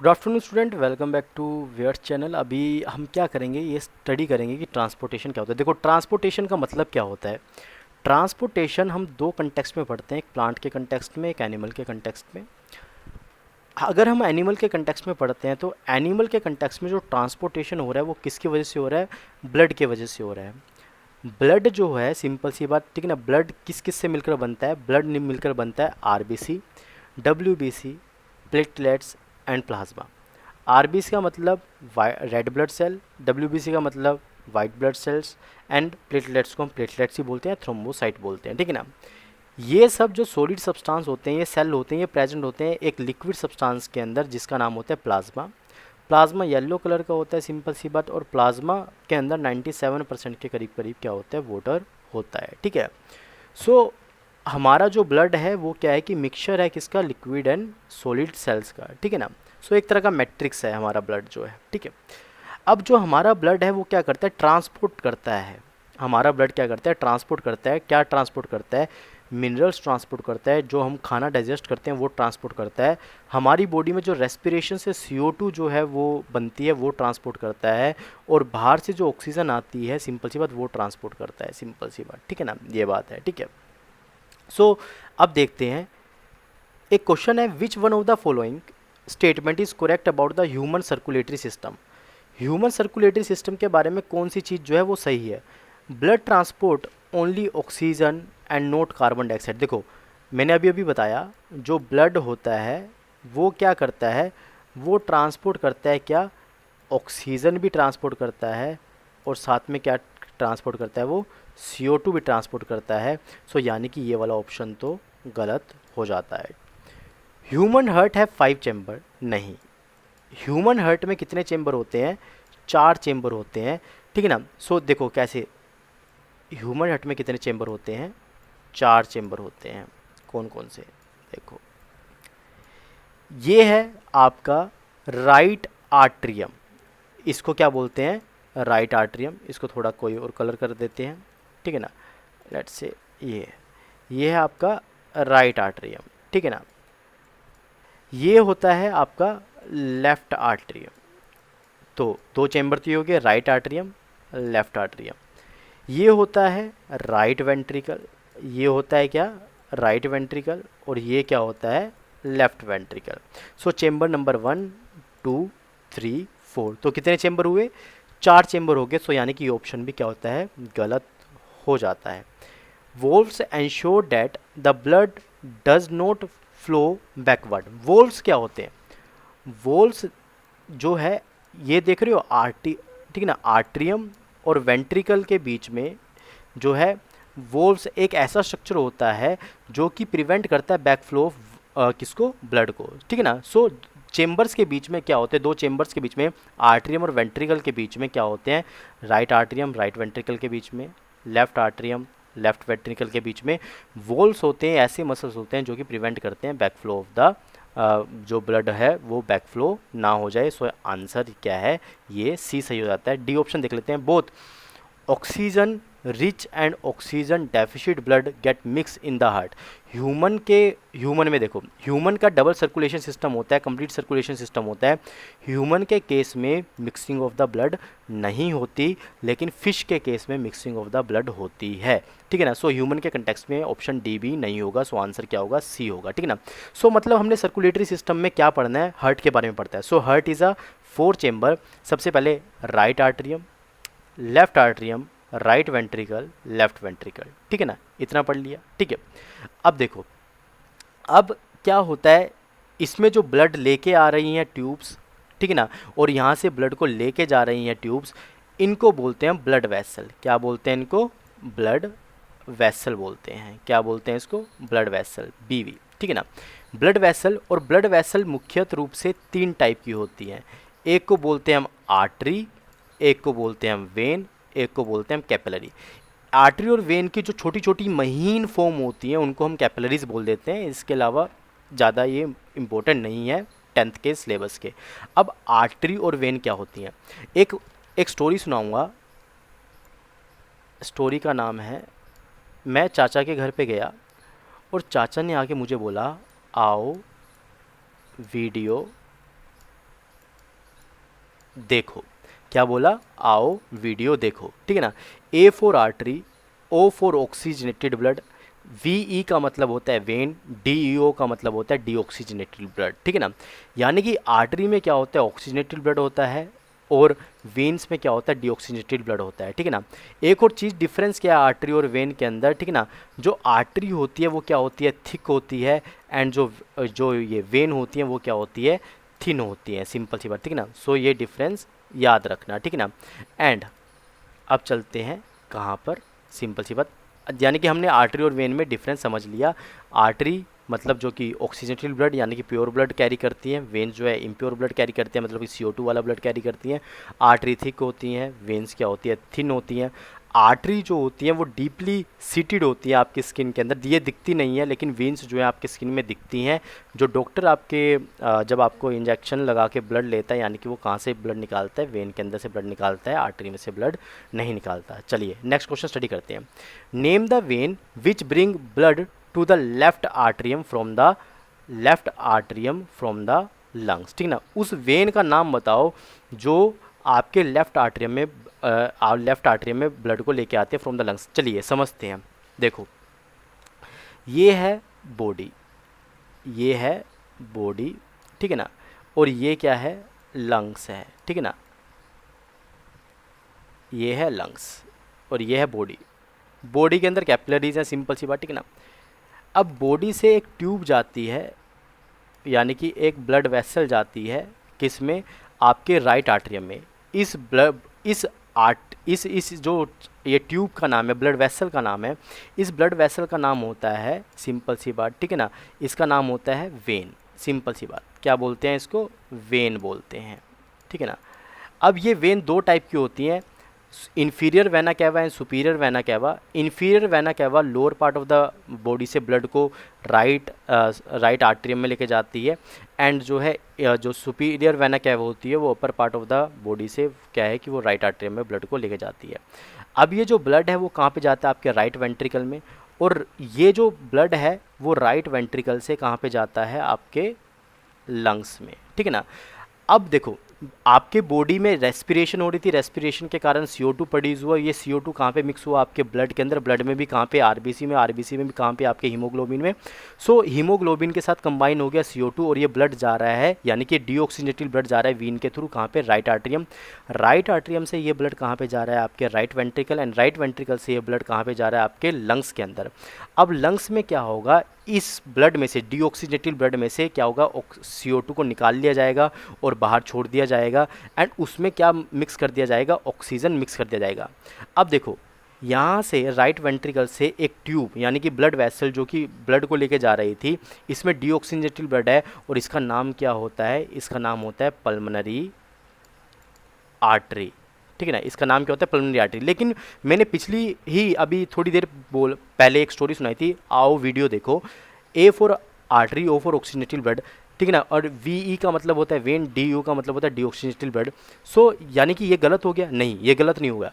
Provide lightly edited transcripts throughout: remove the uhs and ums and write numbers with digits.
Good afternoon student, welcome back to our channel. अभी हम क्या करेंगे, ये स्टडी करेंगे कि ट्रांसपोर्टेशन क्या होता है। देखो, ट्रांसपोर्टेशन का मतलब क्या होता है। ट्रांसपोर्टेशन हम दो कंटेक्स्ट में पढ़ते हैं, एक प्लांट के कंटेक्स्ट में, एक एनिमल के कंटेक्स्ट में। अगर हम एनिमल के कंटेक्स्ट में पढ़ते हैं तो एनिमल के कंटेक्स्ट में जो ट्रांसपोर्टेशन हो रहा है वो किसकी वजह से हो रहा है, ब्लड के वजह से हो रहा है। ब्लड जो है, सिंपल सी बात, ठीक है ना। ब्लड किस किस से मिलकर बनता है, ब्लड मिलकर बनता है RBC, WBC, platelets and plasma. RBC का मतलब रेड ब्लड सेल, डब्ल्यूबीसी का मतलब white blood cells, and platelets को हम प्लेटलेट्स ही बोलते हैं, थ्रोम्बोसाइट बोलते हैं, ठीक है ना। ये सब जो सॉलिड सब्सटेंस होते हैं, ये सेल होते हैं, ये प्रेजेंट होते हैं एक लिक्विड सब्सटेंस के अंदर जिसका नाम होता है प्लाज्मा। प्लाज्मा येलो कलर का होता है, सिंपल सी बात। और प्लाज्मा के अंदर 97% के करीब करीब क्या होता है, वाटर होता है, ठीक है। सो हमारा जो ब्लड है वो क्या है कि मिक्सचर है किसका, लिक्विड एंड सॉलिड सेल्स का, ठीक है ना। सो एक तरह का मैट्रिक्स है हमारा ब्लड जो है, ठीक है। अब जो हमारा ब्लड है वो क्या करता है, ट्रांसपोर्ट करता है। हमारा ब्लड क्या करता है, ट्रांसपोर्ट करता है। क्या ट्रांसपोर्ट करता है, मिनरल्स ट्रांसपोर्ट करता है। जो हम खाना डाइजेस्ट करते हैं वो ट्रांसपोर्ट करता है। हमारी बॉडी में जो रेस्पिरेशन से CO2 जो है वो बनती है वो ट्रांसपोर्ट करता है। और बाहर से जो ऑक्सीजन आती है, सिंपल सी बात, वो ट्रांसपोर्ट करता है, सिंपल सी बात, ठीक है ना। ये बात है, ठीक है। सो अब देखते हैं, एक क्वेश्चन है, which one of the following statement is correct about the human circulatory system. Human circulatory system के बारे में कौन सी चीज़ जो है वो सही है। Blood transport only oxygen and note carbon dioxide. देखो, मैंने अभी अभी बताया, जो ब्लड होता है वो क्या करता है, वो ट्रांसपोर्ट करता है क्या, ऑक्सीजन भी ट्रांसपोर्ट करता है, और साथ में क्या ट्रांसपोर्ट करता है वो, CO2 भी ट्रांसपोर्ट करता है। सो यानी कि ये वाला ऑप्शन तो गलत हो जाता है। ह्यूमन हार्ट है 5 चैम्बर, नहीं। ह्यूमन हार्ट में कितने चेंबर होते हैं, 4 चेंबर होते हैं, ठीक है ना। सो देखो कैसे, ह्यूमन हार्ट में कितने चेंबर होते हैं, 4 चेंबर होते हैं। कौन कौन से, देखो, ये है आपका राइट आर्ट्रियम। इसको क्या बोलते हैं, राइट आर्ट्रियम। इसको थोड़ा कोई और कलर कर देते हैं, ठीक है ना। लेट्स से ये है आपका राइट आर्ट्रियम, ठीक है ना। ये होता है आपका लेफ्ट आर्ट्रियम। तो दो चेंबर तो ये हो गए, राइट आर्ट्रियम, लेफ्ट आर्ट्रियम। ये होता है राइट वेंट्रिकल, ये होता है क्या, राइट वेंट्रिकल, और ये क्या होता है, लेफ्ट वेंट्रिकल। सो चेंबर नंबर 1, 2, 3, 4, तो कितने चेंबर हुए, 4 चेंबर हो गए। सो यानी कि ये ऑप्शन भी क्या होता है, गलत हो जाता है। Wolves ensure that the blood does not flow backward. Wolves क्या होते हैं, वोल्व्स जो है, ये देख रहे हो आर्टी, ठीक है ना, आर्ट्रियम और वेंट्रिकल के बीच में जो है वोल्व्स, एक ऐसा स्ट्रक्चर होता है जो कि प्रिवेंट करता है बैक फ्लो ऑफ किसको, ब्लड को, ठीक है ना। सो चेंबर्स के बीच में क्या होते हैं, दो चेंबर्स के बीच में, आर्ट्रियम और वेंट्रिकल के बीच में क्या होते हैं, राइट आर्ट्रियम राइट वेंट्रिकल के बीच में, लेफ्ट आर्ट्रियम लेफ्ट वेंट्रिकल के बीच में वोल्स होते हैं, ऐसे मसल्स होते हैं जो कि प्रिवेंट करते हैं बैक फ्लो ऑफ द जो ब्लड है वो बैक फ्लो ना हो जाए। सो आंसर क्या है, ये सी सही हो जाता है। डी ऑप्शन देख लेते हैं, both oxygen rich and oxygen deficit blood gate mix in the heart. Human में देखो, ह्यूमन का डबल सर्कुलेशन सिस्टम होता है, कंप्लीट सर्कुलेशन सिस्टम होता है। ह्यूमन के केस में मिक्सिंग ऑफ द ब्लड नहीं होती, लेकिन फिश के केस में मिक्सिंग ऑफ द ब्लड होती है, ठीक है ना। सो ह्यूमन के कंटेक्स्ट में ऑप्शन डी भी नहीं होगा। सो आंसर क्या होगा, सी होगा, ठीक है ना। सो मतलब हमने सर्कुलेटरी सिस्टम में क्या पढ़ना है, हार्ट के बारे में पढ़ता है। So heart is a 4 chamber. सबसे पहले right atrium, left atrium, right ventricle, left ventricle, ठीक है ना। इतना पढ़ लिया, ठीक है। अब देखो, अब क्या होता है, इसमें जो ब्लड लेके आ रही हैं ट्यूब्स, ठीक है ना, और यहाँ से ब्लड को लेके जा रही हैं ट्यूब्स, इनको बोलते हैं ब्लड वेसल। क्या बोलते हैं इनको, ब्लड वेसल बोलते हैं। क्या बोलते हैं इसको, ब्लड वेसल, BV, ठीक है ना। ब्लड वेसल, और ब्लड वेसल मुख्यतः रूप से 3 टाइप की होती हैं। एक को बोलते हैं हम आर्टरी, एक को बोलते हैं हम वेन, एक को बोलते हैं हम कैपिलरी। आर्टरी और वेन की जो छोटी छोटी महीन फॉर्म होती हैं उनको हम कैपिलरीज बोल देते हैं। इसके अलावा ज़्यादा ये इम्पोर्टेंट नहीं है 10th के सिलेबस के। अब आर्टरी और वेन क्या होती हैं, एक एक स्टोरी सुनाऊंगा। स्टोरी का नाम है, मैं चाचा के घर पे गया और चाचा ने आके मुझे बोला, आओ वीडियो देखो। क्या बोला? आओ वीडियो देखो, ठीक है ना। A for artery, O for oxygenated blood, V का मतलब होता है वेन, डी ओ का मतलब होता है डीऑक्सीजनेटेड ब्लड, ठीक है ना। यानी कि आर्टरी में क्या होता है? ऑक्सीजनेटेड ब्लड होता है, और वेन्स में क्या होता है? डीऑक्सीजनेटेड ब्लड होता है, ठीक है ना। एक और चीज़ डिफरेंस क्या है आर्टरी और वेन के अंदर, ठीक है ना। जो आर्टरी होती है वो क्या होती है? थिक होती है, एंड जो जो ये वेन होती है वो क्या होती है? थिन होती है, सिंपल सी बात, ठीक है ना। सो ये डिफरेंस याद रखना, ठीक है ना। एंड अब चलते हैं कहाँ पर? सिंपल सी बात, यानी कि हमने आर्टरी और वेन में डिफरेंस समझ लिया। आर्टरी मतलब जो कि ऑक्सीजनेटेड ब्लड यानी कि प्योर ब्लड कैरी करती हैं, वेन्स जो है इम्प्योर ब्लड कैरी करते हैं, मतलब कि CO2 वाला ब्लड कैरी करती हैं। आर्टरी थिक होती हैं, वेन्स क्या होती है? थिन होती हैं। आर्टरी जो होती है वो डीपली सीटेड होती है आपकी स्किन के अंदर, ये दिखती नहीं है, लेकिन वेन्स जो है आपकी स्किन में दिखती हैं। जो डॉक्टर आपके जब आपको इंजेक्शन लगा के ब्लड लेता है, यानी कि वो कहाँ से ब्लड निकालता है? वेन के अंदर से ब्लड निकालता है, आर्टरी में से ब्लड नहीं निकालता। चलिए नेक्स्ट क्वेश्चन स्टडी करते हैं। Name the vein which bring blood to the left atrium from the lungs, ठीक ना। उस वेन का नाम बताओ जो आपके लेफ्ट आर्टरियम में ब्लड को लेके आते हैं फ्रॉम द लंग्स। चलिए समझते हैं। देखो, ये है बॉडी, ये है बॉडी, ठीक है ना, और ये क्या है? लंग्स है, ठीक है ना। ये है लंग्स और ये है बॉडी। बॉडी के अंदर कैपिलरीज हैं, सिंपल सी बात, ठीक है ना। अब बॉडी से एक ट्यूब जाती है, यानी कि एक ब्लड वेसल जाती है, किस में? आपके राइट आर्टरियम में। इस ब्लड इस जो ये ट्यूब का नाम है, ब्लड वेसल का नाम है, इस ब्लड वेसल का नाम होता है, सिंपल सी बात, ठीक है ना, इसका नाम होता है वेन। सिंपल सी बात, क्या बोलते हैं इसको? वेन बोलते हैं, ठीक है ना। अब ये वेन दो टाइप की होती हैं, inferior vena cava and superior vena cava. Inferior vena cava lower part of the body से ब्लड को राइट आर्टरियम में लेके जाती है, एंड जो है जो सुपीरियर वेना कैवा होती है वो upper part of the body से क्या है कि वो राइट आर्टरियम में ब्लड को लेके जाती है। अब ये जो ब्लड है वो कहाँ पे जाता है? आपके राइट वेंट्रिकल में, और ये जो ब्लड है वो राइट वेंट्रिकल से कहाँ पे जाता है? आपके लंग्स में, ठीक है ना। अब देखो, आपके बॉडी में रेस्पिरेशन हो रही थी, रेस्पिरेशन के कारण CO2 प्रोड्यूस हुआ। ये CO2 कहाँ पे मिक्स हुआ? आपके ब्लड के अंदर, ब्लड में भी कहाँ पे? आरबीसी में, आरबीसी में भी कहाँ पे? आपके हीमोग्लोबिन में। सो हीमोग्लोबिन के साथ कंबाइन हो गया CO2 और ये ब्लड जा रहा है, यानी कि डीऑक्सीजनेटेड ब्लड जा रहा है वीन के थ्रू, कहाँ पे? Right atrium. राइट आर्टरियम से ये ब्लड कहाँ पे जा रहा है? आपके right ventricle, and right ventricle से ये ब्लड कहाँ पे जा रहा है? आपके लंग्स के अंदर। अब लंग्स में क्या होगा? इस ब्लड में से, डीऑक्सीजनेटेड ब्लड में से क्या होगा? CO2 को निकाल लिया जाएगा और बाहर छोड़ दिया जाएगा, एंड उसमें क्या मिक्स कर दिया जाएगा? ऑक्सीजन मिक्स कर दिया जाएगा। अब देखो, यहाँ से राइट वेंट्रिकल से एक ट्यूब, यानी कि ब्लड वेसल जो कि ब्लड को लेके जा रही थी, इसमें डीऑक्सीजनेटेड ब्लड है, और इसका नाम क्या होता है? इसका नाम होता है पल्मोनरी आर्टरी, ठीक है ना। इसका नाम क्या होता है? Pulmonary artery. लेकिन मैंने पिछली ही अभी थोड़ी देर पहले एक स्टोरी सुनाई थी, आओ वीडियो देखो। A for artery, O for oxygenated blood, ठीक है ना, और VE का मतलब होता है वेन, DU का मतलब होता है डीऑक्सीजनेटेड ब्लड। सो यानी कि ये गलत हो गया? नहीं, ये गलत नहीं होगा,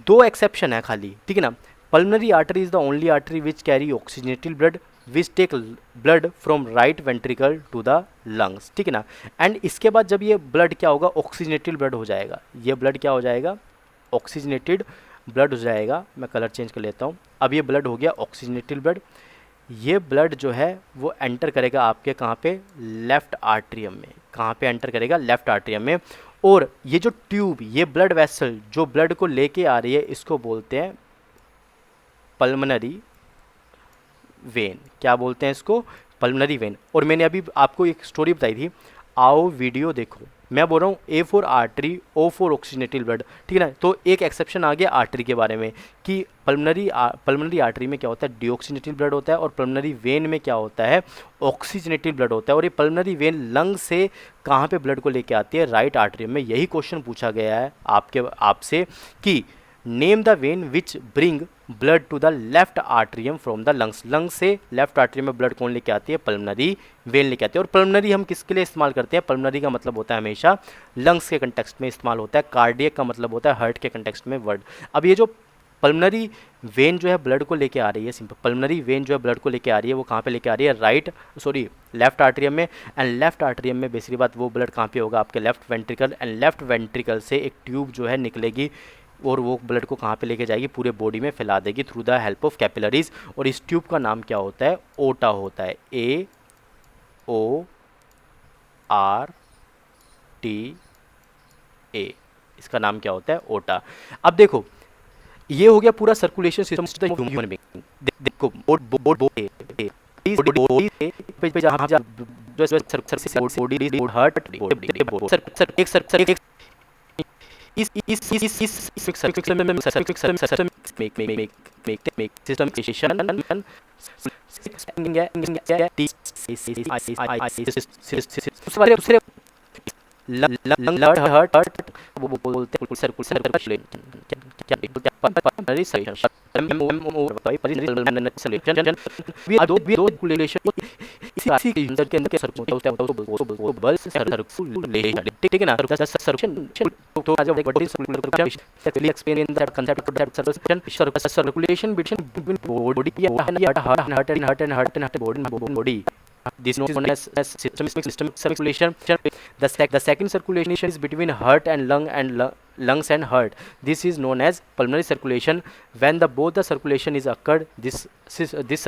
दो एक्सेप्शन है खाली, ठीक है ना। Pulmonary artery is the only artery which carry oxygenated blood which take blood from right ventricle to the lungs, ठीक है ना। एंड इसके बाद जब ये ब्लड क्या होगा? ऑक्सीजनेटेड ब्लड हो जाएगा। ये ब्लड क्या हो जाएगा? ऑक्सीजनेटेड ब्लड हो जाएगा। मैं कलर चेंज कर लेता हूँ। अब ये ब्लड हो गया ऑक्सीजनेटेड ब्लड। ये ब्लड जो है वो एंटर करेगा आपके कहाँ पे? लेफ्ट आर्टरियम में। कहाँ पे एंटर करेगा? लेफ्ट आर्टरियम में। और ये जो ट्यूब, ये ब्लड वेसल जो ब्लड को लेके आ रही है, इसको बोलते हैं पल्मोनरी वेन। क्या बोलते हैं इसको? Pulmonary vein. और मैंने अभी आपको एक स्टोरी बताई थी, आओ वीडियो देखो। मैं बोल रहा हूँ A for artery, O for oxygenated blood, ठीक है ना। तो एक एक्सेप्शन आ गया आर्टरी के बारे में कि पल्मोनरी आर्टरी में क्या होता है? डीऑक्सीजनेटेड ब्लड होता है, और पल्मोनरी वेन में क्या होता है? ऑक्सीजनेटेड ब्लड होता है। और ये पल्मोनरी वेन लंग से कहाँ पे ब्लड को लेके आती है? राइट आर्टरी में। यही क्वेश्चन पूछा गया है आपसे कि name the vein which bring blood to the left atrium from the lungs. Lungs से लेफ्ट आर्टरियम में ब्लड कौन लेके आती है? पल्मोनरी वेन लेके आती है। और पल्मोनरी हम किसके लिए इस्तेमाल करते हैं? पल्मोनरी का मतलब होता है हमेशा लंग्स के कंटेक्स्ट में इस्तेमाल होता है। कार्डियक का मतलब होता है हार्ट के कंटेक्स्ट में वर्ड। अब ये जो पल्मनरी वेन जो है ब्लड को लेके आ रही है, सिंपल पल्मनरी वेन जो है ब्लड को लेके आ रही है, वो कहाँ पे लेके आ रही है, लेफ्ट आर्टरियम में। एंड लेफ्ट आर्टरियम में बेसिकली बात वो ब्लड कहाँ पे होगा, आपके left ventricle, and left ventricle से एक ट्यूब जो है निकलेगी और वो ब्लड को कहाँ पे लेके जाएगी, पूरे बॉडी में फैला देगी through the help of capillaries. और इस ट्यूब का नाम क्या होता है, ओटा होता है, AORTA, इसका नाम क्या होता है, ओटा। अब देखो ये हो गया पूरा सर्कुलेशन सिस्टम ह्यूमन बीइंग। देखो दूसरे हर्ट वो बोलते हैं ठीक है ना। Circulation between body, this is known as systemic circulation. The second circulation is between heart and lungs and heart. This is known as pulmonary circulation. When both the circulation is occurred, this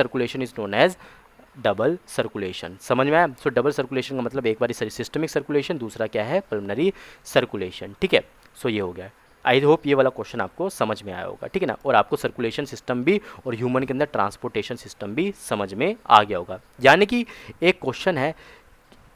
circulation is known as double circulation. समझ में आया। सो double circulation का मतलब एक बार systemic circulation, दूसरा क्या है, pulmonary circulation. ठीक है, सो ये हो गया। आई होप ये वाला क्वेश्चन आपको समझ में आया होगा, ठीक है ना। और आपको सर्कुलेशन सिस्टम भी और ह्यूमन के अंदर ट्रांसपोर्टेशन सिस्टम भी समझ में आ गया होगा। यानी कि एक क्वेश्चन है,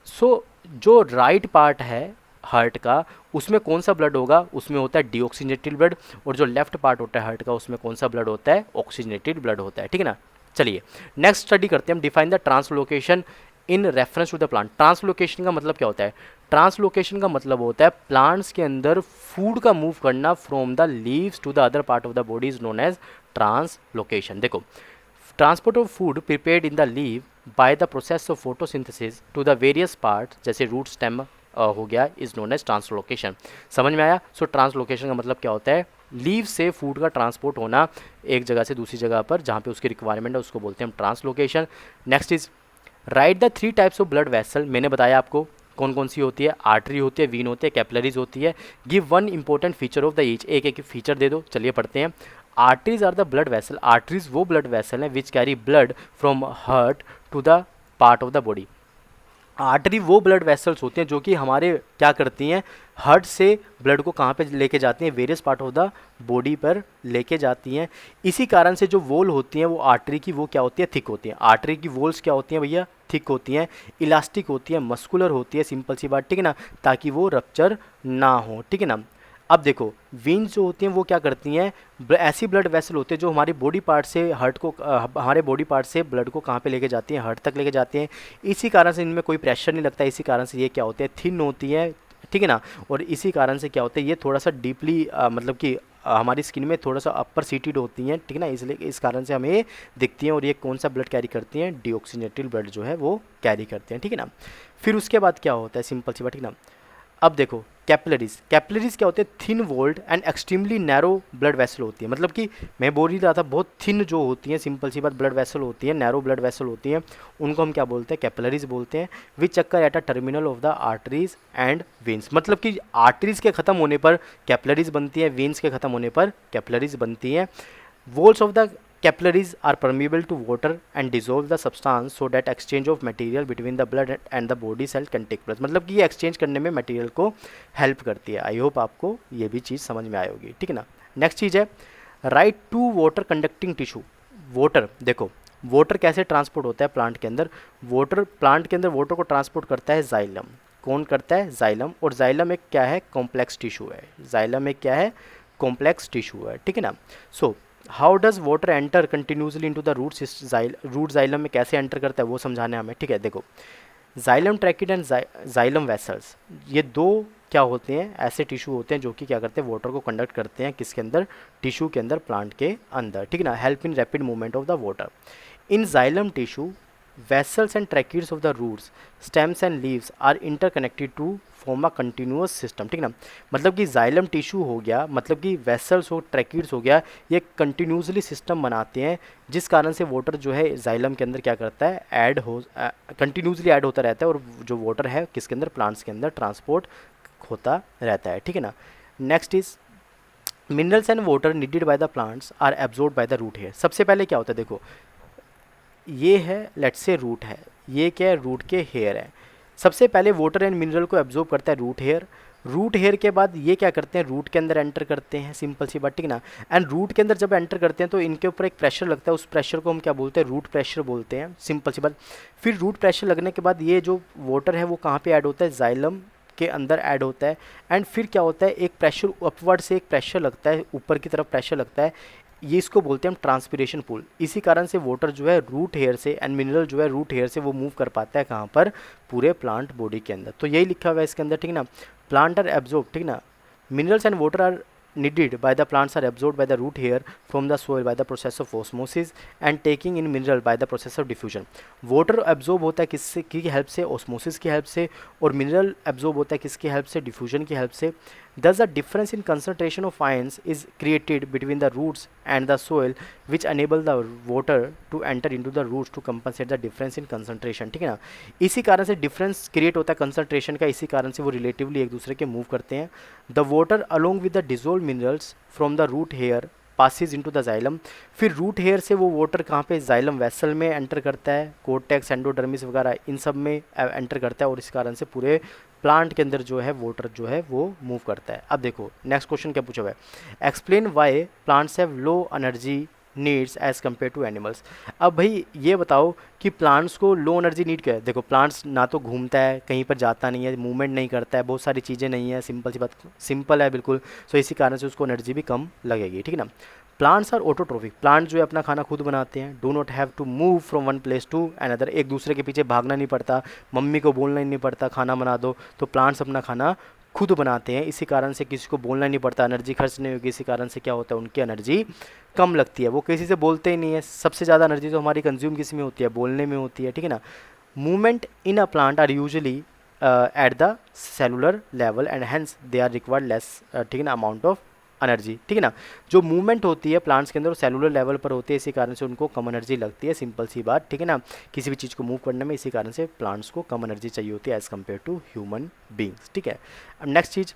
सो जो राइट पार्ट है हार्ट का उसमें कौन सा ब्लड होगा, उसमें होता है डीऑक्सीजनेटेड ब्लड, और जो लेफ्ट पार्ट होता है हार्ट का उसमें कौन सा ब्लड होता है, ऑक्सीजनेटेड ब्लड होता है, ठीक है ना। चलिए नेक्स्ट स्टडी करते हैं हम। Define the translocation in reference to the plant. Translocation का मतलब क्या होता है, ट्रांसलोकेशन का मतलब होता है प्लांट्स के अंदर फूड का मूव करना from the leaves to the other part of the body is known as translocation. देखो transport of food prepared in the leave by the process of photosynthesis to the various part, जैसे root stem हो गया, is known as translocation. समझ में आया। सो translocation का मतलब क्या होता है, लीव से फूड का ट्रांसपोर्ट होना एक जगह से दूसरी जगह पर जहाँ पे उसकी रिक्वायरमेंट है, उसको बोलते हैं हम translocation. Next is right the 3 types of blood vessel. मैंने बताया आपको कौन कौन सी होती है, आर्टरी होती है, वीन होती है, कैपिलरीज होती है। Give one important feature of the each, एक एक फीचर दे दो। चलिए पढ़ते हैं। Arteries are the blood vessel. Arteries वो ब्लड वेसल हैं which carry blood from heart to the part of the body. Artery वो ब्लड वेसल्स होती हैं जो कि हमारे क्या करती हैं, हार्ट से ब्लड को कहाँ पे लेके जाती हैं, various part of the body पर लेके जाती हैं। इसी कारण से जो वॉल होती हैं वो आर्टरी की वो क्या होती है, थिक होती हैं। आर्टरी की वॉल्स क्या होती हैं भैया, थिक होती हैं, इलास्टिक होती हैं, मस्कुलर होती है, सिंपल सी बात, ठीक है ना, ताकि वो रप्चर ना हो, ठीक है ना। अब देखो वीन्स जो होती हैं वो क्या करती हैं, ऐसी ब्लड वेसल होते हैं जो हमारी बॉडी पार्ट से हार्ट को हमारे बॉडी पार्ट से ब्लड को कहाँ पे लेके जाती हैं, हार्ट तक लेके जाती हैं। इसी कारण से इनमें कोई प्रेशर नहीं लगता, इसी कारण से ये क्या होते हैं, थिन होती है, ठीक है ना। और इसी कारण से क्या होता है, ये थोड़ा सा डीपली मतलब कि हमारी स्किन में थोड़ा सा अपर सीटेड होती हैं, ठीक है ना, इसलिए इस कारण से हमें दिखती हैं। और ये कौन सा ब्लड कैरी करती हैं, डीऑक्सीजनेटेड ब्लड जो है वो कैरी करते हैं, ठीक है ना। फिर उसके बाद क्या होता है, सिंपल सी बात, ठीक है ना। अब देखो कैपिलरीज, कैपिलरीज क्या होते हैं, thin walled and extremely narrow blood vessel होती है। मतलब कि मैं बोल ही रहा था, बहुत थिन जो होती हैं, सिंपल सी बात, ब्लड वेसल होती है, नैरो ब्लड वेसल होती हैं, उनको हम क्या बोलते हैं, कैपिलरीज बोलते हैं। विच चक्कर at a terminal of the arteries and veins. मतलब कि आर्टरीज के ख़त्म होने पर कैपिलरीज बनती है, वेन्स के ख़त्म होने पर कैपिलरीज बनती हैं। Walls of the capillaries are permeable to water and dissolve the substance so that exchange of material between the blood and the body cell can take place। मतलब कि ये एक्सचेंज करने में मटेरियल को हेल्प करती है। आई होप आपको ये भी चीज़ समझ में आई होगी, ठीक है ना। नेक्स्ट चीज़ है right to water conducting tissue. Water, देखो वाटर कैसे ट्रांसपोर्ट होता है प्लांट के अंदर, वाटर प्लांट के अंदर वाटर को ट्रांसपोर्ट करता है जाइलम। कौन करता है, जाइलम। और जाइलम एक क्या है, कॉम्प्लेक्स टिश्यू है। जाइलम एक क्या है, कॉम्प्लेक्स टिश्यू है, ठीक है ना। So how does water enter continuously into the root xylem में कैसे एंटर करता है वो समझाना है हमें, ठीक है। देखो xylem tracheid and xylem vessels, ये दो क्या होते हैं, ऐसे टिश्यू होते हैं जो कि क्या करते हैं, वाटर को कंडक्ट करते हैं किसके अंदर, टिश्यू के अंदर, प्लांट के अंदर, ठीक है ना। Help in rapid movement of the water in xylem tissue. vessels and tracheids of the roots, stems and leaves are interconnected to form a continuous system, ठीक ना। मतलब कि जाइलम टिश्यू हो गया, मतलब कि वेसल्स हो, ट्रैकिड्स हो गया, ये कंटिन्यूसली सिस्टम बनाते हैं, जिस कारण से वाटर जो है जाइलम के अंदर क्या करता है, ऐड हो, कंटिन्यूसली ऐड होता रहता है, और जो वाटर है किसके अंदर, प्लांट्स के अंदर ट्रांसपोर्ट होता रहता है, ठीक है ना। Next is minerals and water needed by the plants are absorb by the root hair. सबसे पहले क्या होता है, देखो ये है, लेट्स से रूट है, ये क्या है, रूट के हेयर है। सबसे पहले वाटर एंड मिनरल को एब्जॉर्ब करता है रूट हेयर। रूट हेयर के बाद ये क्या करते हैं, रूट के अंदर एंटर करते हैं, सिंपल सी बात, ठीक ना। एंड रूट के अंदर जब एंटर करते हैं तो इनके ऊपर एक प्रेशर लगता है, उस प्रेशर को हम क्या बोलते हैं, रूट प्रेशर बोलते हैं, सिंपल सी बात। फिर रूट प्रेशर लगने के बाद ये जो वाटर है वो कहाँ पे ऐड होता है, जाइलम के अंदर ऐड होता है। एंड फिर क्या होता है, एक प्रेशर अपवर्ड से एक प्रेशर लगता है, ऊपर की तरफ प्रेशर लगता है, ये इसको बोलते हैं हम ट्रांसपिरेशन पुल। इसी कारण से वाटर जो है रूट हेयर से एंड मिनरल जो है रूट हेयर से वो मूव कर पाता है कहाँ पर, पूरे प्लांट बॉडी के अंदर। तो यही लिखा हुआ है इसके अंदर, ठीक ना। प्लांट आर एब्जॉर्ब, ठीक ना, minerals and water are needed by the plants are absorbed by the root hair from the soil by the process of osmosis and taking in mineral by the process of diffusion। Water absorb होता है किससे की help से, osmosis की help से, और mineral absorb होता है किसकी हेल्प से, डिफ्यूजन की हेल्प से। Thus the difference in concentration of ions is created between the roots and the soil which enable the water to enter into the roots to compensate the difference in concentration, ठीक है ना। इसी कारण से difference create होता है concentration का, इसी कारण से वो रिलेटिवली एक दूसरे के मूव करते हैं। The water along with the dissolve minerals from the root hair passes into the xylem. फिर रूट हेयर से वो वाटर कहाँ पे, जाइलम वेसल में एंटर करता है, कोर्टेक्स, एंडोडर्मिस वगैरह इन सब में एंटर करता है, और इस कारण से पूरे प्लांट के अंदर जो है वाटर जो है वो मूव करता है। अब देखो नेक्स्ट क्वेश्चन क्या पूछा हुआ है, explain why plants have low energy needs as compare to animals. अब भाई ये बताओ कि प्लांट्स को लो एनर्जी नीड क्या है। देखो प्लांट्स ना तो घूमता है, कहीं पर जाता नहीं है, मूवमेंट नहीं करता है, बहुत सारी चीज़ें नहीं है, सिंपल सी बात, सिंपल है बिल्कुल। सो इसी कारण से उसको एनर्जी भी कम लगेगी, ठीक है ना। प्लांट्स आर ऑटोट्रोफिक, प्लांट जो है अपना खाना खुद बनाते हैं। Do not have to move from one place to another, एक दूसरे के पीछे भागना नहीं पड़ता, मम्मी को बोलना ही नहीं पड़ता खाना बना दो, तो प्लांट्स अपना खाना खुद बनाते हैं, इसी कारण से किसी को बोलना नहीं पड़ता, एनर्जी खर्च नहीं होगी, इसी कारण से क्या होता है, उनकी एनर्जी कम लगती है, वो किसी से बोलते ही नहीं है। सबसे ज़्यादा एनर्जी तो हमारी कंज्यूम किस में होती है, बोलने में होती है, ठीक है ना। Movement in a plant are usually at the cellular level and hence they are required less, ठीक है ना, अमाउंट ऑफ एनर्जी, ठीक है ना। जो मूवमेंट होती है प्लांट्स के अंदर वो सेलुलर लेवल पर होती है, इसी कारण से उनको कम एनर्जी लगती है, सिंपल सी बात, ठीक है ना। किसी भी चीज़ को मूव करने में इसी कारण से प्लांट्स को कम एनर्जी चाहिए होती है as compare to human beings, ठीक है। अब नेक्स्ट चीज़,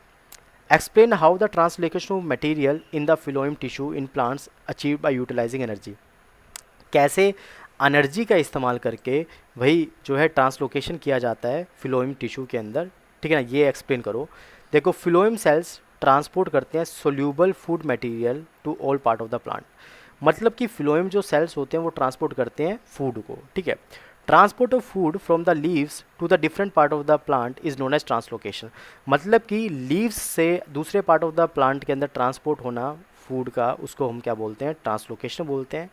explain how the translocation of material in the phloem tissue in plants achieve by utilising energy. कैसे एनर्जी का इस्तेमाल करके वही जो है ट्रांसलोकेशन किया जाता है फिलोइम टिश्यू के अंदर, ठीक है ना, ये एक्सप्लेन करो। देखो फिलोइम सेल्स ट्रांसपोर्ट करते हैं soluble food material to all part of the plant. मतलब कि फिलोइम जो सेल्स होते हैं वो ट्रांसपोर्ट करते हैं फूड को, ठीक है। Transport of food from the leaves to the different part of the plant is known as translocation. मतलब कि लीव्स से दूसरे पार्ट ऑफ द प्लांट के अंदर ट्रांसपोर्ट होना फूड का, उसको हम क्या बोलते हैं, ट्रांसलोकेशन बोलते हैं।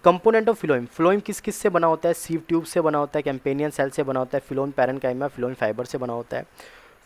कंपोनेंट ऑफ फिलोइम, फिलोइम किस किस से बना होता है, सीव ट्यूब से बना होता है, कैम्पेनियन सेल से बना होता है, फिलोइम पैरेन्काइमा, फिलोइम फाइबर से बना होता है।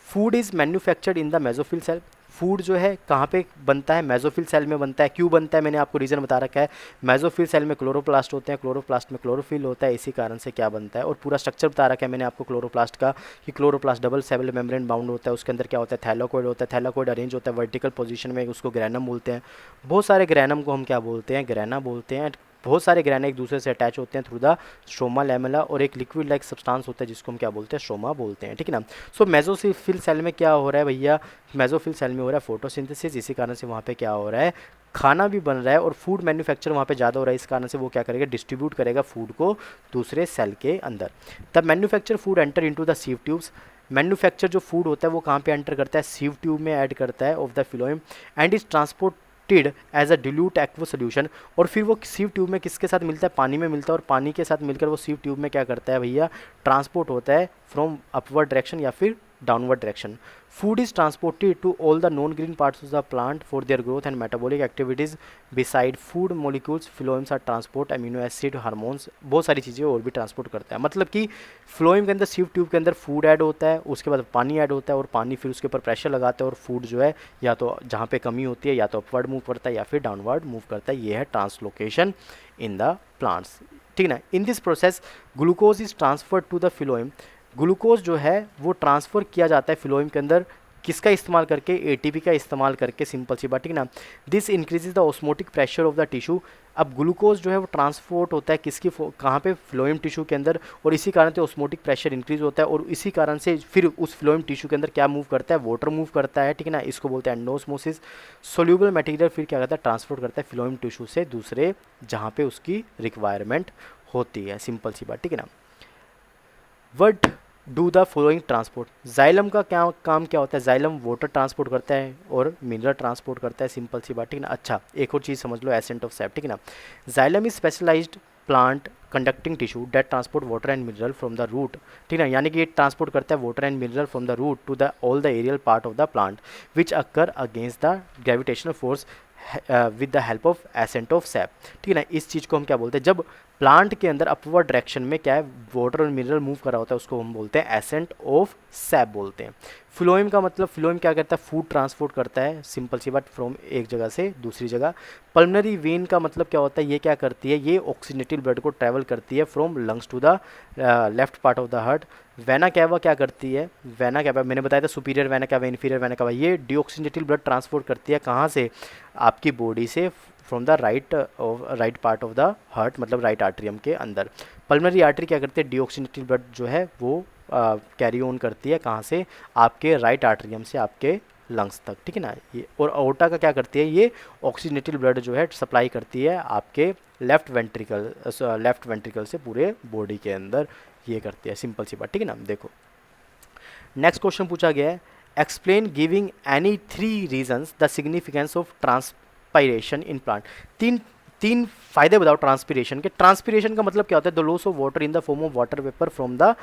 Food is manufactured in the mesophyll cell. Food जो है कहाँ पे बनता है, मेसोफिल सेल में बनता है। क्यों बनता है, मैंने आपको रीज़न बता रखा है। मेसोफिल सेल में क्लोरोप्लास्ट होते हैं, क्लोरोप्लास्ट में क्लोरोफिल होता है, इसी कारण से क्या बनता है, और पूरा स्ट्रक्चर बता रखा है मैंने आपको क्लोरोप्लास्ट का, कि chloroplast double cell membrane bound होता है, उसके अंदर क्या होता है, थैलाकोइड होता है, थैलाकोइड अरेंज होता है वर्टिकल पोजीशन में, उसको ग्रैनम बोलते हैं। बहुत सारे ग्रैनम को हम क्या बोलते हैं, ग्रैना बोलते हैं। बहुत सारे ग्रैना एक दूसरे से अटैच होते हैं थ्रू द स्ट्रोमा लैमेला, और एक लिक्विड लाइक सब्सटेंस होता है जिसको हम क्या बोलते हैं, स्ट्रोमा बोलते हैं, ठीक है ना। सो मेसोफिल सेल में क्या हो रहा है भैया, मेसोफिल सेल में हो रहा है फोटोसिंथेसिस, इसी कारण से वहाँ पे क्या हो रहा है, खाना भी बन रहा है, और फूड मैन्युफैक्चर वहाँ पे ज़्यादा हो रहा है, इस कारण से वो क्या करेगा, डिस्ट्रीब्यूट करेगा फूड को दूसरे सेल के अंदर। तब manufacture food enter into the sieve tubes. Manufacture जो फूड होता है वो कहाँ पे एंटर करता है, सीव ट्यूब में ऐड करता है of the phloem and is transported as a dilute aqueous solution. और फिर वो सीव ट्यूब में किसके साथ मिलता है, पानी में मिलता है, और पानी के साथ मिलकर वो सीव ट्यूब में क्या करता है भैया, ट्रांसपोर्ट होता है फ्रॉम अपवर्ड डायरेक्शन या फिर downward direction. Food is transported to all the non green parts of the plant for their growth and metabolic activities. Beside food molecules phloems are transport amino acid hormones, बहुत सारी चीज़ें और भी transport करता है। मतलब कि फ्लोएम के अंदर सीव ट्यूब के अंदर फूड ऐड होता है, उसके बाद पानी ऐड होता है, और पानी फिर उसके ऊपर प्रेशर लगाता है, और फूड जो है या तो जहाँ पे कमी होती है या तो अपवर्ड मूव करता है या फिर डाउनवर्ड मूव करता है। ये है ट्रांसलोकेशन इन द प्लांट्स। ठीक है ना। In this process glucose is transfer to the phloem, glucose जो है वो ट्रांसफ़र किया जाता है फिलोइम के अंदर, किसका इस्तेमाल करके, एटीपी का इस्तेमाल करके, सिंपल सी बात, ठीक है ना। This increases the osmotic pressure of the tissue, अब ग्लूकोज जो है वो ट्रांसपोर्ट होता है किसकी, कहाँ पे, फ्लोएम टिश्यू के अंदर, और इसी कारण से ऑस्मोटिक प्रेशर इंक्रीज होता है, और इसी कारण से फिर उस फ्लोएम टिश्यू के अंदर क्या मूव करता है, वाटर मूव करता है, ठीक है ना, इसको बोलते हैं एंडोस्मोसिस। सोल्यूबल मटेरियल फिर क्या करता है, ट्रांसपोर्ट करता है फ्लोएम टिश्यू से दूसरे जहाँ पे उसकी रिक्वायरमेंट होती है, सिंपल सी बात, ठीक है ना। What do the following transport, xylem का क्या काम क्या होता है, जाइलम वाटर ट्रांसपोर्ट करता है और मिनरल ट्रांसपोर्ट करता है, सिंपल सी बात, ठीक है ना। अच्छा एक और चीज़ समझ लो, एसेंट ऑफ सैप, ठीक है ना। Xylem is specialised plant conducting tissue that transport water and mineral from the root, ठीक है ना, यानी कि ये ट्रांसपोर्ट करता है water and mineral from the root to the all the aerial part of the plant which occur against the gravitational force with the help of ascent of sap, ठीक है ना। इस चीज़ को हम क्या बोलते हैं, जब प्लांट के अंदर अपवर्ड डायरेक्शन में क्या है वाटर और मिनरल मूव कर रहा होता है, उसको हम बोलते हैं एसेंट ऑफ सैप बोलते हैं। फ्लोएम का मतलब, फ्लोएम क्या करता है, फूड ट्रांसपोर्ट करता है, सिंपल सी बात, फ्रॉम एक जगह से दूसरी जगह। पल्मनरी वेन का मतलब क्या होता है, ये क्या करती है, ये ऑक्सीजनेटेड ब्लड को ट्रैवल करती है from lungs to the left part of the heart. Vena cava क्या करती है, वेना कैवा मैंने बताया था, superior vena cava, inferior vena cava, ये डीऑक्सीजनेटेड ब्लड ट्रांसपोर्ट करती है कहाँ से, आपकी बॉडी से, from the right part of the heart, मतलब राइट आर्ट्रियम के अंदर। पल्मनरी आर्टरी क्या करती है, डीऑक्सीजनेटेड ब्लड जो है वो कैरी ऑन करती है कहाँ से, आपके राइट आर्ट्रियम से आपके लंग्स तक, ठीक है ना। ये और अओर्टा का क्या करती है, ये ऑक्सीजनेटेड ब्लड जो है सप्लाई करती है आपके लेफ्ट वेंट्रिकल से पूरे बॉडी के अंदर, ये करती है, सिंपल सी बात, ठीक है ना। देखो नेक्स्ट क्वेश्चन पूछा गया है, explain giving any 3 reasons the significance of transpiration in plant, तीन फायदे बताओ ट्रांसपीरेशन के। ट्रांसपीरेशन का मतलब क्या होता है, the loss of water in the form of water vapour from the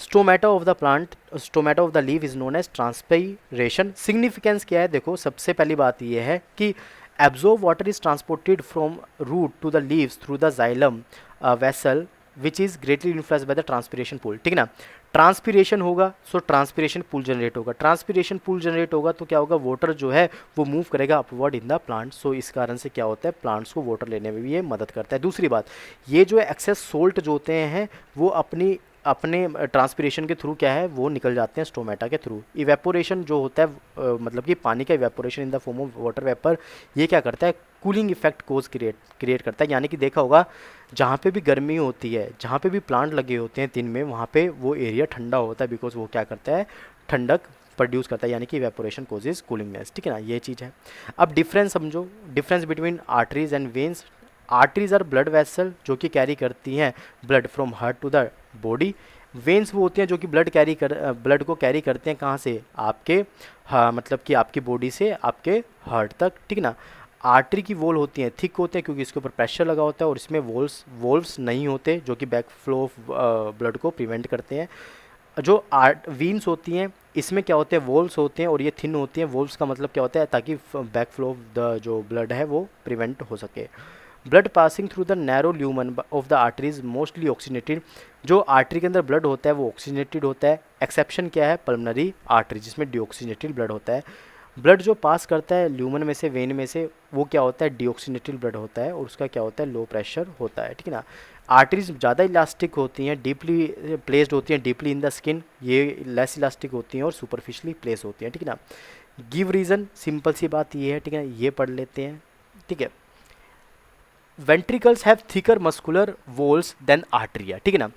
stomata of the plant, stomata of the leave is known as transpiration. Significance क्या है, देखो सबसे पहली बात ये है कि absorb water is transported from root to the leaves through the xylem vessel which is greatly influenced by the transpiration pull, ठीक है ना। ट्रांसपीरेशन होगा सो ट्रांसपीरेशन पूल जनरेट होगा, ट्रांसपीरेशन पूल जनरेट होगा तो क्या होगा, वाटर जो है वो मूव करेगा अपवर्ड इन द प्लांट, सो इस कारण से क्या होता है, प्लांट्स को वाटर लेने में भी ये मदद करता है। दूसरी बात, ये जो है एक्सेस सोल्ट जो होते हैं वो अपने ट्रांसपीरेशन के थ्रू क्या है वो निकल जाते हैं स्टोमेटा के थ्रू। इवेपोरेशन जो होता है मतलब कि पानी का evaporation in the form of water vapour, ये क्या करता है, कूलिंग इफेक्ट कोज क्रिएट करता है, यानी कि देखा होगा जहाँ पे भी गर्मी होती है, जहाँ पे भी प्लांट लगे होते हैं दिन में, वहाँ पे वो एरिया ठंडा होता है, बिकॉज वो क्या करता है, ठंडक प्रोड्यूस करता है, यानी कि इवेपोरेशन कोजेज कूलिंगनेस, ठीक है ना, ये चीज़ है। अब डिफरेंस समझो, difference between arteries and veins. Arteries are blood vessel जो कि कैरी करती हैं blood from heart to the body. Veins वो होती हैं जो कि ब्लड को कैरी करते हैं कहाँ से, आपके मतलब कि आपकी बॉडी से आपके हार्ट तक, ठीक है ना। आर्टरी की वॉल होती हैं थिक होते हैं क्योंकि इसके ऊपर प्रेशर लगा होता है, और इसमें वोल्व्स नहीं होते जो कि बैक फ्लो ऑफ ब्लड को प्रिवेंट करते हैं। जो वीन्स होती हैं इसमें क्या होते हैं, वोल्व्स होते हैं और ये थिन होती हैं। वोल्व्स का मतलब क्या होता है, ताकि बैक फ्लो ऑफ द जो ब्लड है वो प्रिवेंट हो सके। Blood passing through the narrow lumen of the arteries mostly oxygenated, जो आर्टरी के अंदर ब्लड होता है वो ऑक्सीजनेटेड होता है। एक्सेप्शन क्या है, पल्मनरी आर्टरी जिसमें डीऑक्सीजनेटेड ब्लड होता है। ब्लड जो पास करता है ल्यूमन में से, वेन में से, वो क्या होता है, डीऑक्सीजनेटेड ब्लड होता है और उसका क्या होता है, लो प्रेशर होता है, ठीक है ना। आर्टरीज ज़्यादा इलास्टिक होती हैं, डीपली प्लेस्ड होती हैं डीपली इन द स्किन, ये लेस इलास्टिक होती हैं और सुपरफिशली प्लेस होती हैं, ठीक है ना। गिव रीज़न, सिंपल सी बात ये है, ठीक है, ये पढ़ लेते हैं, ठीक है। Ventricles have thicker muscular walls than atria, ठीक है ना।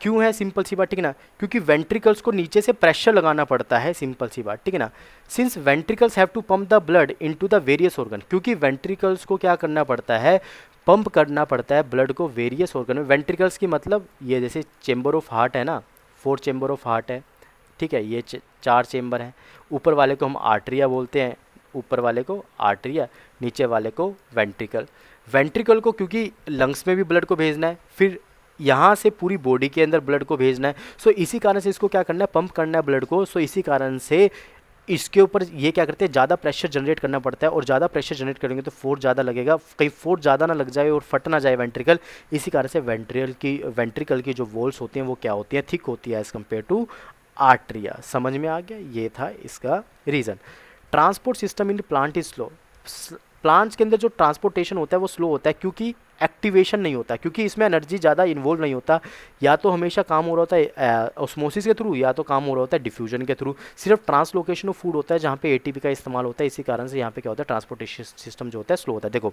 क्यों है, सिंपल सी बात, ठीक है ना, क्योंकि वेंट्रिकल्स को नीचे से प्रेशर लगाना पड़ता है, सिंपल सी बात, ठीक है ना। Since ventricles have to pump the blood into the various organ, क्योंकि वेंट्रिकल्स को क्या करना पड़ता है, पंप करना पड़ता है ब्लड को वेरियस ऑर्गन में। वेंट्रिकल्स की मतलब ये जैसे चेंबर ऑफ हार्ट है ना, 4 चेंबर ऑफ हार्ट है, ठीक है, ये 4 चेंबर हैं। ऊपर वाले को हम आर्टरिया बोलते हैं, ऊपर वाले को आर्टरिया, नीचे वाले को वेंट्रिकल। वेंट्रिकल को क्योंकि लंग्स में भी ब्लड को भेजना है, फिर यहाँ से पूरी बॉडी के अंदर ब्लड को भेजना है, सो इसी कारण से इसको क्या करना है, पंप करना है ब्लड को। सो इसी कारण से इसके ऊपर ये क्या करते हैं, ज़्यादा प्रेशर जनरेट करना पड़ता है, और ज़्यादा प्रेशर जनरेट करेंगे तो फोर्स ज़्यादा लगेगा, कहीं फोर्स ज़्यादा ना लग जाए और फट ना जाए वेंट्रिकल। इसी कारण से वेंट्रिकल की जो वॉल्स होती हैं वो क्या होती हैं, थिक होती है एज़ कम्पेयर टू आर्टरिया। समझ में आ गया, ये था इसका reason. Transport system in plant is slow. Plants के अंदर जो ट्रांसपोर्टेशन होता है वो स्लो होता है, क्योंकि एक्टिवेशन नहीं होता, क्योंकि इसमें एनर्जी ज़्यादा इन्वॉल्व नहीं होता। या तो हमेशा काम हो रहा होता है ऑस्मोसिस के थ्रू, या तो काम हो रहा होता है डिफ्यूजन के थ्रू। सिर्फ ट्रांसलोकेशन ऑफ फूड होता है जहाँ पे एटीपी का इस्तेमाल होता है, इसी कारण से यहाँ पे क्या होता है, ट्रांसपोर्टेशन सिस्टम जो होता है स्लो होता है। देखो,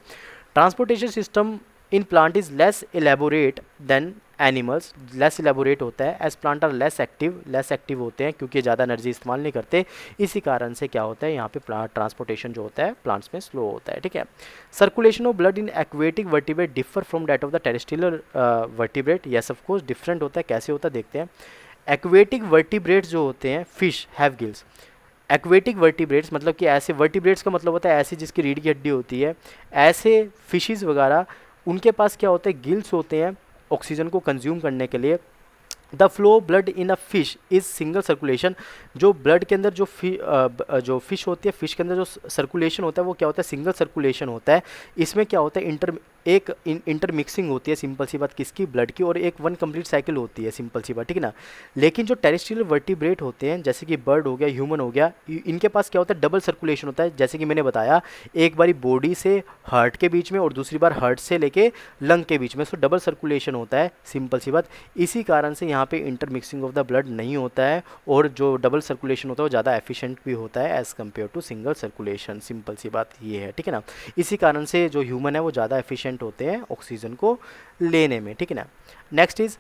transportation system in plant is less elaborate than animals, less elaborate होता है। As plant are less active होते हैं, क्योंकि ज़्यादा एनर्जी इस्तेमाल नहीं करते, इसी कारण से क्या होता है यहाँ पे प्लांट ट्रांसपोर्टेशन जो होता है प्लांट्स में स्लो होता है। ठीक है। Circulation of blood in aquatic vertebrate differ from that of the terrestrial vertebrate. Yes of course different होता है। कैसे होता है देखते हैं। एक्वेटिक वर्टिब्रेट्स जो होते हैं, fish have gills. Aquatic vertebrates मतलब कि ऐसे, वर्टिब्रेट्स का मतलब होता है ऐसे जिसकी रीढ़ की हड्डी होती है, ऐसे फिशेस वगैरह, उनके पास क्या होता है, गिल्स होते हैं ऑक्सीजन को कंज्यूम करने के लिए। The flow blood in a fish is single circulation. जो ब्लड के अंदर जो फिश होती है, फिश के अंदर जो सर्कुलेशन होता है वो क्या होता है, सिंगल सर्कुलेशन होता है। इसमें क्या होता है, इंटरमिक्सिंग होती है, सिंपल सी बात, किसकी, ब्लड की, और एक वन कंप्लीट साइकिल होती है, सिंपल सी बात, ठीक है ना। लेकिन जो टेरेस्ट्रियल वर्टिब्रेट होते हैं, जैसे कि बर्ड हो गया, ह्यूमन हो गया, इनके पास क्या होता है, डबल सर्कुलेशन होता है। जैसे कि मैंने बताया, एक बारी बॉडी से हार्ट के बीच में और दूसरी बार हार्ट से लेके लंग के बीच में, सो डबल सर्कुलेशन होता है, सिंपल सी बात। इसी कारण से यहाँ पे इंटरमिक्सिंग ऑफ द ब्लड नहीं होता है, और जो डबल सर्कुलेशन होता है वो ज़्यादा एफिशिएंट भी होता है as compare to single circulation, simple सी बात ये है, ठीक है ना। इसी कारण से जो ह्यूमन है वो ज़्यादा एफिशिएंट होते हैं ऑक्सीजन को लेने में, ठीक है ना। Next is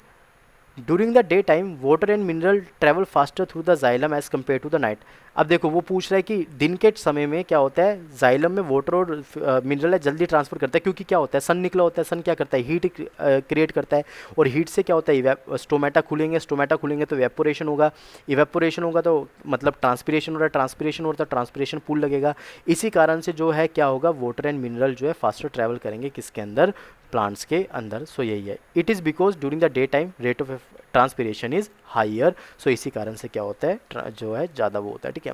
during the day time water and mineral travel faster through the xylem as compare to the night. अब देखो, वो पूछ रहा है कि दिन के समय में क्या होता है, जाइलम में वाटर और मिनरल है जल्दी ट्रांसफर करता है, क्योंकि क्या होता है, सन निकला होता है, सन क्या करता है, हीट क्रिएट करता है, और हीट से क्या होता है, स्टोमेटा खुलेंगे तो इवेपोरेशन होगा तो मतलब ट्रांसपिरेशन हो रहा है, ट्रांसपिरेशन होता है, ट्रांसपिरेशन पूल लगेगा। इसी कारण से जो है क्या होगा, वाटर एंड मिनरल जो है फास्टर ट्रैवल करेंगे किसके अंदर, प्लांट्स के अंदर। सो यही है, it is because during the day time rate of transpiration is higher. So इसी कारण से क्या होता है, जो है ज़्यादा वो होता है, ठीक है।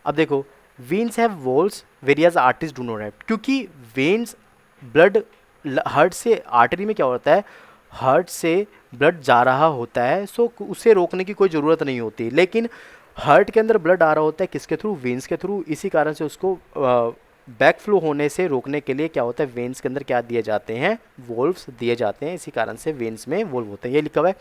अब देखो, veins have walls various arteries do not have, क्योंकि वेन्स ब्लड हार्ट से, आर्टरी में क्या होता है, हार्ट से ब्लड जा रहा होता है, सो उसे रोकने की कोई ज़रूरत नहीं होती। लेकिन हार्ट के अंदर ब्लड आ रहा होता है किसके थ्रू, वेन्स के थ्रू। इसी कारण से उसको बैक फ्लो होने से रोकने के लिए क्या होता है, वेन्स के अंदर क्या दिए जाते हैं, वोल्व्स दिए जाते हैं। इसी कारण से वेन्स में वोल्व होते हैं। ये लिखा हुआ है।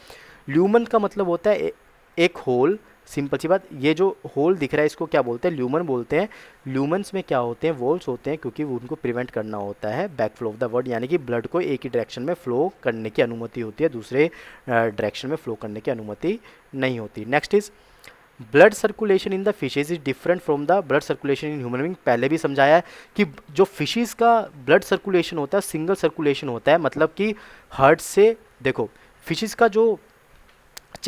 ल्यूमन का मतलब होता है एक होल, सिंपल सी बात। ये जो होल दिख रहा है इसको क्या बोलते हैं, ल्यूमन बोलते हैं। ल्यूमन्स में क्या होते हैं, वोल्व्स होते हैं, क्योंकि उनको प्रिवेंट करना होता है back flow of the blood, यानी कि ब्लड को एक ही डायरेक्शन में फ्लो करने की अनुमति होती है, दूसरे डायरेक्शन में फ्लो करने की अनुमति नहीं होती। Next is blood circulation in the fishes is different from the blood circulation in human being. पहले भी समझाया है कि जो फिशेज का ब्लड सर्कुलेशन होता है सिंगल सर्कुलेशन होता है, मतलब कि हार्ट से, देखो फिशेज का जो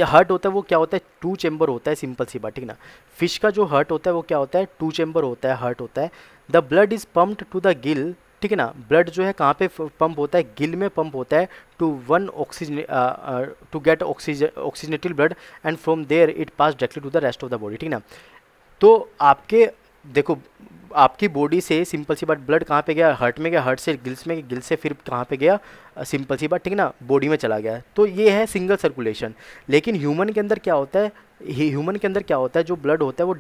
हार्ट होता है वो क्या होता है, टू चेम्बर होता है, सिंपल सी बात, ठीक ना। फिश का जो हार्ट होता है वो क्या होता है, टू चेम्बर होता है, हार्ट होता है। The blood is pumped to the gill, ठीक है ना। ब्लड जो है कहाँ पे पंप होता है, गिल में पंप होता है, to one oxygen to get oxygenated blood and from there it pass directly to the rest of the body, ठीक ना। तो आपके देखो, आपकी बॉडी से सिंपल सी बात ब्लड कहाँ पे गया, हार्ट में गया, हार्ट से गिल्स में, गिल से फिर कहाँ पे गया, सिंपल सी बात, ठीक ना, बॉडी में चला गया। तो ये है सिंगल सर्कुलेशन। लेकिन ह्यूमन के अंदर क्या होता है, ह्यूमन के अंदर क्या होता है, जो ब्लड होता है वो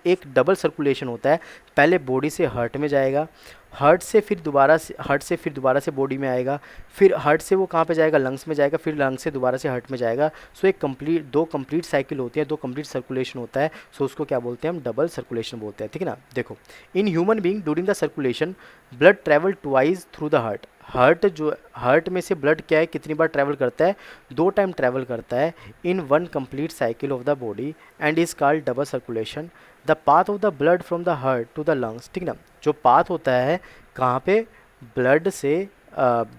एक डबल सर्कुलेशन होता है। पहले बॉडी से हार्ट में जाएगा, हार्ट से फिर दोबारा से बॉडी में आएगा, फिर हार्ट से वो कहाँ पे जाएगा, लंग्स में जाएगा, फिर लंग्स से दोबारा से हार्ट में जाएगा। सो एक दो कंप्लीट साइकिल होती है, दो कंप्लीट सर्कुलेशन होता है। सो उसको क्या बोलते हैं हम, डबल सर्कुलेशन बोलते हैं, ठीक है ना। देखो, in human being during the circulation blood travel twice through the heart. Heart में से ब्लड क्या है, कितनी बार ट्रैवल करता है, 2 टाइम ट्रैवल करता है in one complete cycle of the body and is called double circulation. The path of the blood from the heart to the lungs, ठीक ना। जो पाथ होता है कहाँ पे,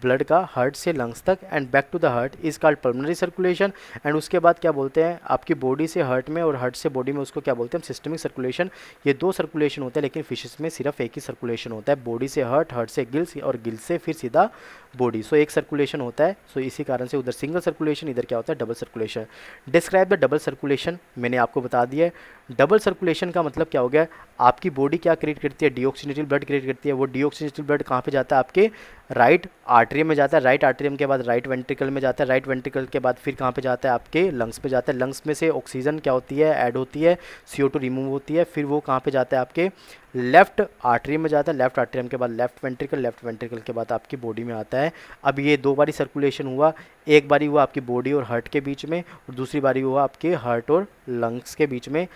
ब्लड का हार्ट से लंग्स तक and back to the heart is called pulmonary circulation. And उसके बाद क्या बोलते हैं, आपकी बॉडी से हार्ट में और हार्ट से बॉडी में, उसको क्या बोलते हैं, सिस्टमिक सर्कुलेशन। ये 2 सर्कुलेशन होते हैं, लेकिन फिशेस में सिर्फ एक ही सर्कुलेशन होता है, बॉडी से हार्ट, हार्ट से गिल्स और गिल से फिर सीधा बॉडी। सो एक सर्कुलेशन होता है। सो इसी कारण से उधर सिंगल सर्कुलेशन, इधर क्या होता है, double circulation. Describe the double circulation, मैंने आपको बता दिया है। डबल सर्कुलेशन का मतलब क्या हो गया, आपकी बॉडी क्या क्रिएट करती है, डीऑक्सीजनेटेड ब्लड क्रिएट करती है। वो डीऑक्सीजनेटेड ब्लड कहाँ पे जाता है, आपके राइट आर्टरियम में जाता है, राइट आर्टरियम के बाद राइट वेंट्रिकल में जाता है, राइट वेंट्रिकल के बाद फिर कहाँ पे जाता है, आपके लंग्स पे जाता है, लंग्स में से ऑक्सीजन क्या होती है, ऐड होती है, CO2 रिमूव होती है, फिर वो कहाँ पे जाता है, आपके लेफ्ट आर्टरियम में जाता है, लेफ्ट आर्टरियम के बाद लेफ्ट वेंट्रिकल के बाद आपकी बॉडी में आता है। अब ये दो बारी सर्कुलेशन हुआ, एक बारी हुआ आपकी बॉडी और हार्ट के बीच में, और दूसरी बारी हुआ आपके हार्ट और लंग्स के बीच में।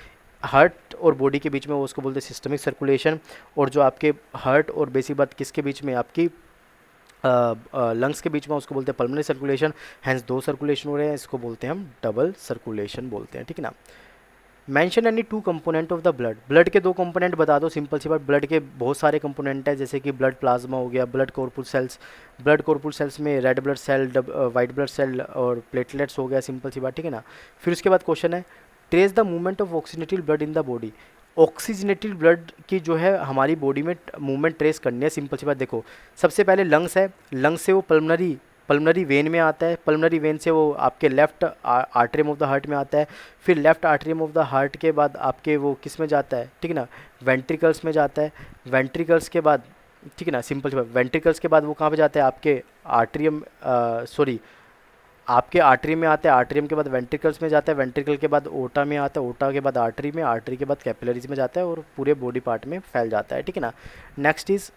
हार्ट और बॉडी के बीच में वो उसको बोलते हैं सिस्टमिक सर्कुलेशन, और जो आपके हार्ट और बेसिक बात किसके बीच में, आपकी लंग्स के बीच में, उसको बोलते हैं पल्मोनरी सर्कुलेशन। हैंस दो सर्कुलेशन हो रहे हैं, इसको बोलते हैं हम डबल सर्कुलेशन बोलते हैं, ठीक है ना। Mention any two component of the blood, blood के दो कंपोनेंट बता दो, सिंपल सी बात। ब्लड के बहुत सारे कंपोनेंट है, जैसे कि ब्लड प्लाज्मा हो गया, ब्लड कॉर्पुल सेल्स में red blood cell, white blood cell और प्लेटलेट्स हो गया, सिंपल सी बात, ठीक है ना। फिर उसके बाद क्वेश्चन है trace the movement of oxygenated blood in the body, oxygenated blood की जो है हमारी बॉडी में मूवमेंट ट्रेस करनी है, सिंपल सी बात। देखो सबसे पहले लंग्स है, लंग्स से वो पल्मनरी वेन में आता है, पल्मनरी वेन से वो आपके left atrium of the heart में आता है, फिर left atrium of the heart के बाद आपके वो किस में जाता है, ठीक है ना, वेंट्रिकल्स में जाता है, वेंट्रिकल्स के बाद, ठीक है ना, सिंपल सी बात, वेंट्रिकल्स के बाद वो कहाँ पे जाता है, आपके आर्टरियम सॉरी आपके आर्टरी में आता है, आर्टरियम के बाद वेंट्रिकल्स में जाता है, वेंट्रिकल के बाद ओटा में आता है, ओटा के बाद आर्टरी में, आर्टरी के बाद कैपिलरीज में जाता है और पूरे बॉडी पार्ट में फैल जाता है, ठीक है ना। Next is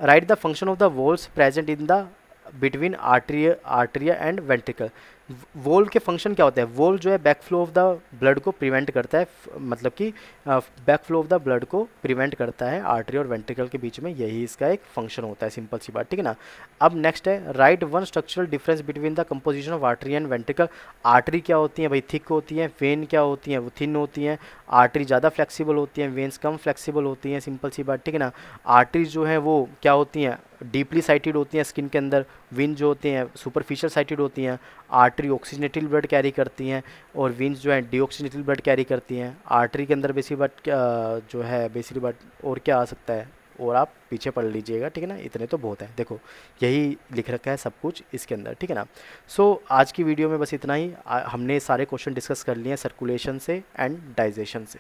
right the function of the walls present in the between atria and ventricle. Wall के फंक्शन क्या होता है, वॉल जो है back flow of the blood को प्रिवेंट करता है, मतलब कि back flow of the blood को प्रिवेंट करता है आर्टरी और वेंट्रिकल के बीच में, यही इसका एक फंक्शन होता है, सिंपल सी बात, ठीक है ना। अब नेक्स्ट है right one structural difference between the composition of artery and ventricle. Artery क्या होती है भाई, थिक होती हैं, वेन क्या होती हैं, वो थिन होती हैं, आर्टरी ज़्यादा फ्लेक्सिबल होती हैं, वेन्स कम फ्लेक्सिबल होती हैं, सिंपल सी बात, ठीक है ना। आर्टरीज जो हैं वो क्या होती हैं, डीपली साइटेड होती हैं स्किन के अंदर, वेन जो होते हैं सुपरफिशियल साइटेड होती हैं। आर्टरी ऑक्सीजनेटेड ब्लड कैरी करती हैं और वेन्स जो है डीऑक्सीजनेटेड ब्लड कैरी करती हैं। आर्टरी के अंदर बेसिक बात जो है बेसिक बात और क्या आ सकता है, और आप पीछे पढ़ लीजिएगा, ठीक है ना, इतने तो बहुत है, देखो यही लिख रखा है सब कुछ इसके अंदर, ठीक है ना। सो आज की वीडियो में बस इतना ही, हमने सारे क्वेश्चन डिस्कस कर लिए हैं सर्कुलेशन से एंड डाइजेशन से।